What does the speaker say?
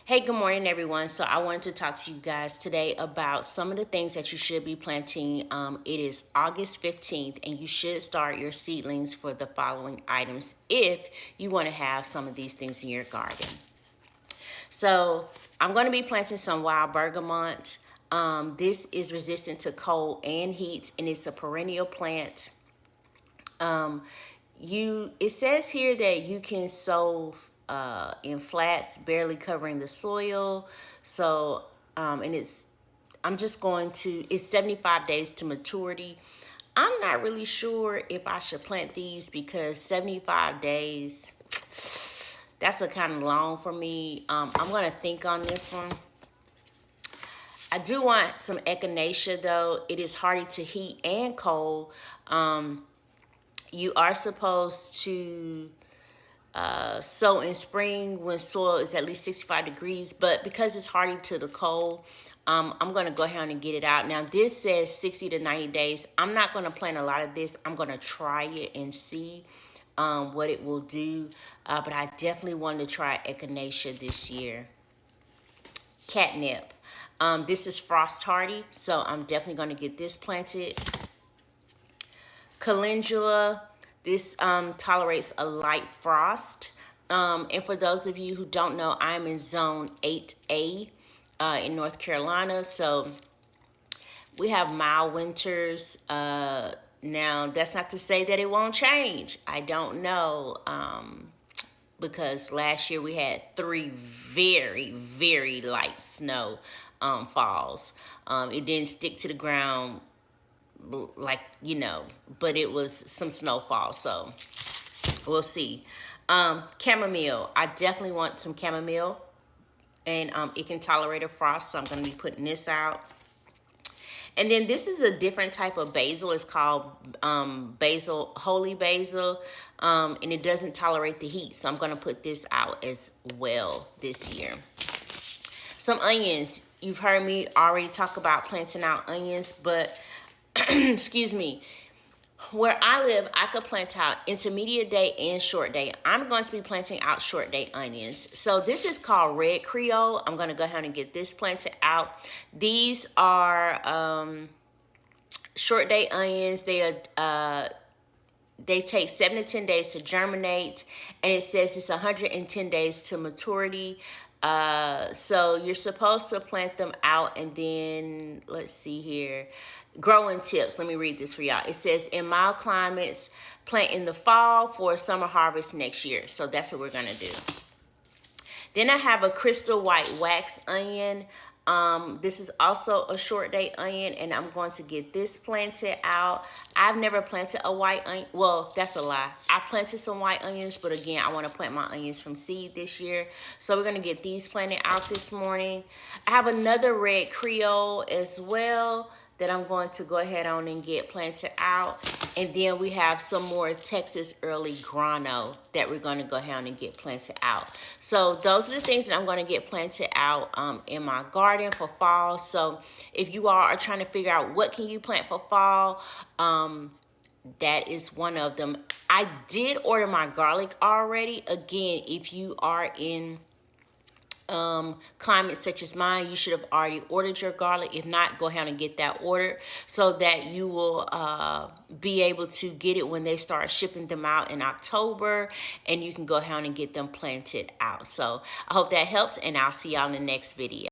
Hey, good morning, everyone. So I wanted to talk to you guys today about some of the things that you should be planting. It is August 15th, and you should start your seedlings for the following items if you want to have some of these things in your garden. So I'm going to be planting some wild bergamot. This is resistant to cold and heat, and it's a perennial plant. It says here that you can sow in flats, barely covering the soil. So, and I'm just going to, it's 75 days to maturity. I'm not really sure if I should plant these because 75 days, that's a kind of long for me. I'm going to think on this one. I do want some echinacea though. It is hardy to heat and cold. You are supposed to sow in spring when soil is at least 65 degrees, but because it's hardy to the cold, I'm going to go ahead and get it out. Now, this says 60 to 90 days. I'm not going to plant a lot of this. I'm going to try it and see what it will do, but I definitely wanted to try echinacea this year. Catnip. This is frost hardy, so I'm definitely going to get this planted. Calendula. This tolerates a light frost. And for those of you who don't know, I'm in zone 8A in North Carolina. So we have mild winters. Now, that's not to say that it won't change. I don't know. Because last year we had 3 very, very light snow falls. It didn't stick to the ground like, but it was some snowfall, so we'll see. Chamomile. I definitely want some chamomile, and it can tolerate a frost, so I'm going to be putting this out. And then this is a different type of basil. It's called basil, holy basil, and it doesn't tolerate the heat, so I'm going to put this out as well this year. Some onions. You've heard me already talk about planting out onions, but excuse me, where I live, I could plant out intermediate day and short day. I'm going to be planting out short day onions. So this is called Red Creole. I'm going to go ahead and get this planted out. These are short day onions. They take 7 to 10 days to germinate, and it says it's 110 days to maturity. So you're supposed to plant them out, and then let's see here. Growing tips. Let me read this for y'all. It says in mild climates, plant in the fall for a summer harvest next year. So that's what we're going to do. Then I have a crystal white wax onion. This is also a short day onion, and I'm going to get this planted out. I've never planted a white onion. Well, that's a lie. I planted some white onions, but again, I want to plant my onions from seed this year. So we're going to get these planted out this morning. I have another Red Creole as well that I'm going to go ahead on and get planted out. And then we have some more Texas Early Grano that we're going to go ahead and get planted out. So those are the things that I'm going to get planted out in my garden for fall. So if you all are trying to figure out what can you plant for fall, that is one of them. I did order my garlic already. Again, if you are in climate such as mine, you should have already ordered your garlic. If not, go ahead and get that ordered so that you will be able to get it when they start shipping them out in October, and you can go ahead and get them planted out. So I hope that helps, and I'll see y'all in the next video.